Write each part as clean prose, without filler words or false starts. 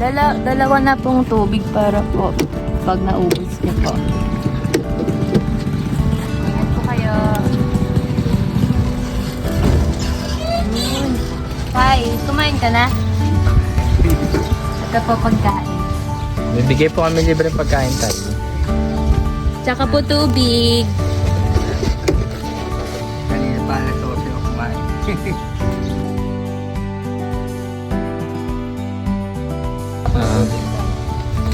Dalawa na pong tubig para po pag naubos niyo po. Ingat po kayo. Tay, kumain ka na? Ito po pagkain. Bibigay po kami libre pagkain tayo. Tsaka po tubig. Kanina pa na to siya kumain.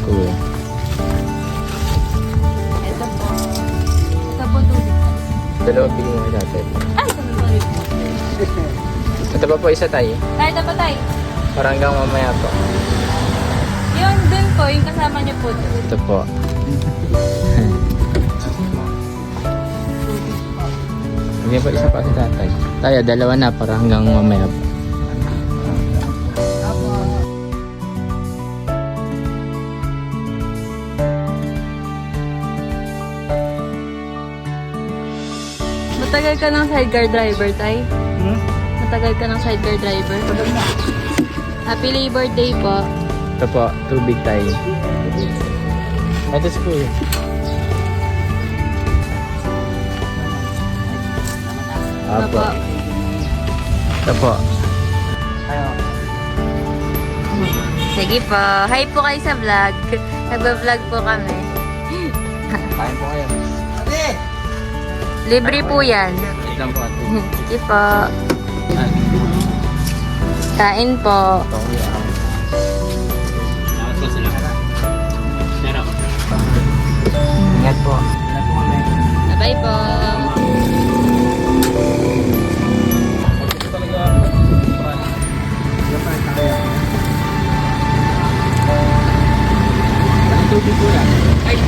Cool. Ito po. Ito po tubig. Dalawa bigyan mo natin. Ay, sorry. Ito pa po isa tayo. Tay, ito pa tay. Para hanggang mamaya po. Yun dun po, yung kasama niyo po. Ito po. Bigyan po isa pa si tatay. Tayo, dalawa na para hanggang mamaya po. Matagal ka ng sidecar driver, tay? Matagal ka ng sidecar driver? Happy Labor Day po. Ito po, tubig tayo. Ito si kuya. Apo. Ito po. Sige po. Hi po kayo sa vlog. Nagba-vlog po kami. Kain po kayo. Libre po yan. Wait lang po ate. Sige po. Kain po. Ito kuya. Salamat po sila. Ingat po. Ingat po kami. Bye po. Ito talaga. Ang tubig po yan. Ay!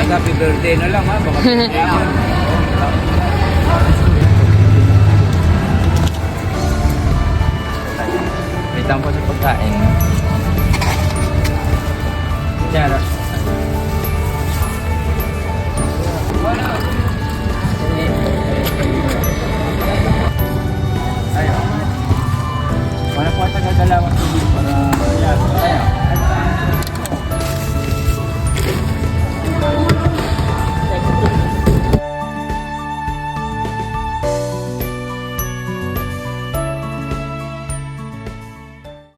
Happy birthday na lang ha. Baka Wait lang po sa pagkain. Diyan.